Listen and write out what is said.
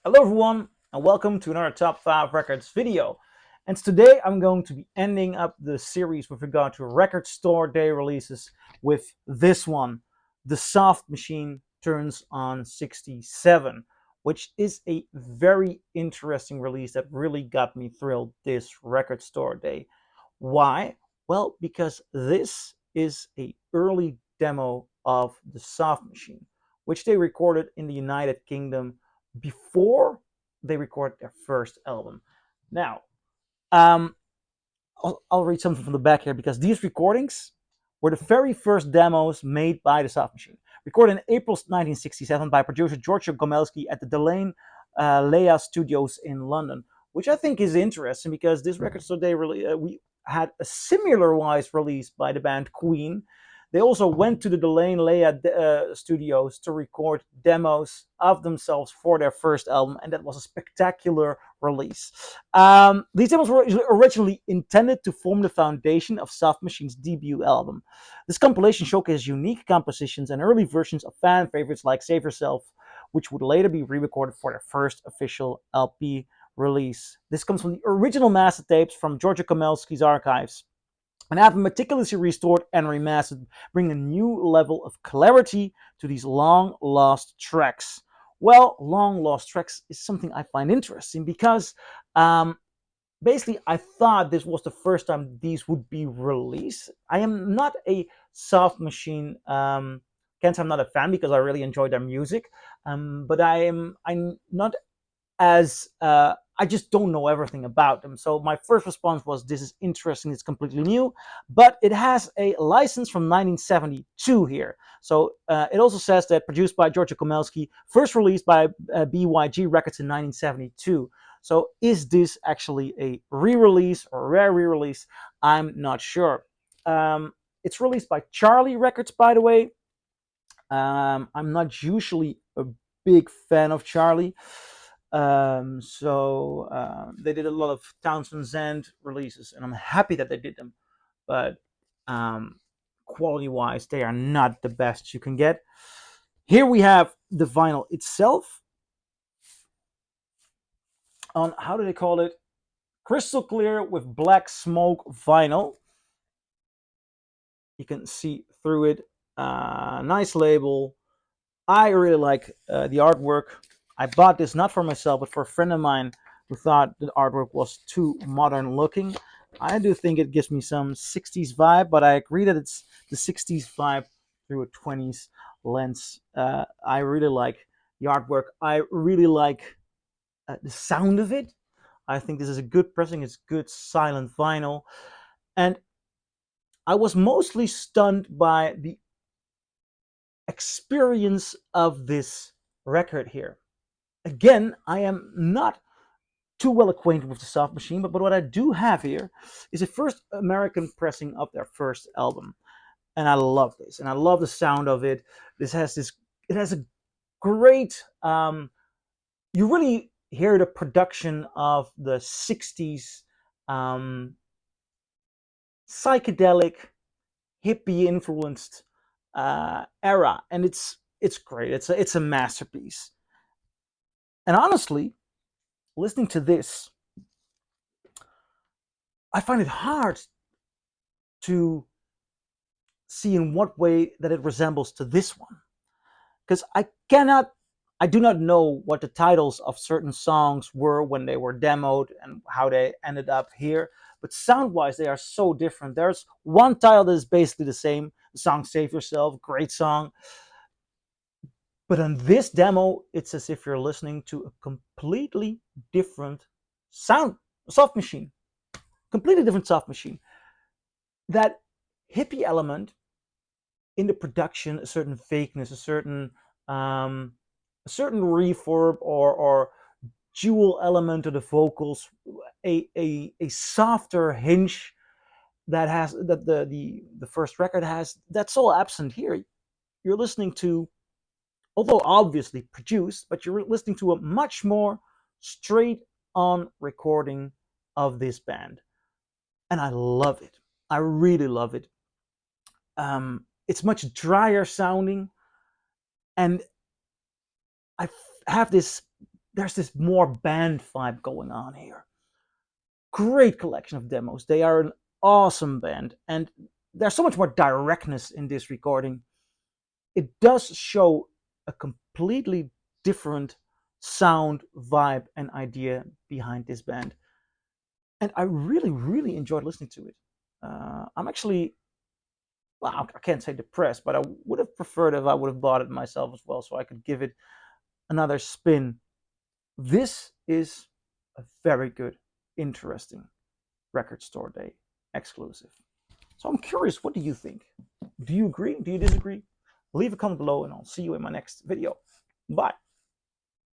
Hello everyone and welcome to another Top 5 Records video. And today I'm going to be ending up the series with regard to record store day releases with this one. The Soft Machine turns on 67, which is a very interesting release that really got me thrilled this record store day. Why? Well, because this is a early demo of the Soft Machine, which they recorded in the United Kingdom before they recorded their first album. Now, um, I'll read something from the back here because these recordings were the very first demos made by the Soft Machine. Recorded in April 1967 by producer Giorgio Gomelsky at the DeLane Lea Studios in London, which I think is interesting because this record store day really we had a similar wise release by the band Queen. They also went to the DeLane Lea Studios to record demos of themselves for their first album, and that was a spectacular release. These demos were originally intended to form the foundation of Soft Machine's debut album. This compilation showcased unique compositions and early versions of fan favorites like Save Yourself, which would later be re-recorded for their first official LP release. This comes from the original master tapes from Giorgio Gomelsky's archives, and have been meticulously restored and remastered, bring a new level of clarity to these long lost tracks. Well, long lost tracks is something I find interesting because basically I thought this was the first time these would be released. I am not a Soft Machine. Can't say I'm not a fan because I really enjoy their music, but I'm not as I just don't know everything about them. So my first response was, "This is interesting. It's completely new," but it has a license from 1972 here. So it also says that produced by Giorgio Gomelsky, first released by BYG Records in 1972. So is this actually a re-release or a rare re-release? I'm not sure. It's released by Charlie Records, by the way. I'm not usually a big fan of Charlie. They did a lot of Townsend Zand releases, and I'm happy that they did them. But quality-wise, they are not the best you can get. Here we have the vinyl itself on, how do they call it? Crystal clear with black smoke vinyl. You can see through it. Nice label. I really like the artwork. I bought this not for myself, but for a friend of mine who thought the artwork was too modern looking. I do think it gives me some 60s vibe, but I agree that it's the 60s vibe through a 20s lens. I really like the artwork. I really like the sound of it. I think this is a good pressing. It's good silent vinyl. And I was mostly stunned by the experience of this record here. Again, I am not too well acquainted with the Soft Machine, but what I do have here is a first American pressing of their first album, and I love this, and I love the sound of it. It has a great. You really hear the production of the '60s psychedelic, hippie influenced era, and it's great. It's a masterpiece. And honestly, listening to this, I find it hard to see in what way that it resembles to this one, because I do not know what the titles of certain songs were when they were demoed and how they ended up here. But sound wise, they are so different. There's one title that is basically the same. The song Save Yourself, great song. But on this demo, it's as if you're listening to a completely different sound, Soft Machine. Completely different Soft Machine. That hippie element in the production, a certain fakeness, a certain reverb or dual element to the vocals, a softer hinge that the first record has. That's all absent here. You're listening to, although obviously produced, but you're listening to a much more straight on recording of this band, and I love it. I really love it. It's much drier sounding, and I have this there's this more band vibe going on here. Great collection of demos. They are an awesome band, and there's so much more directness in this recording. It does show a completely different sound, vibe, and idea behind this band. And I really, really enjoyed listening to it. I'm actually, well, I can't say depressed, but I would have preferred if I would have bought it myself as well, so I could give it another spin. This is a very good, interesting record store day exclusive. So I'm curious, what do you think? Do you agree? Do you disagree? Leave a comment below, and I'll see you in my next video. Bye.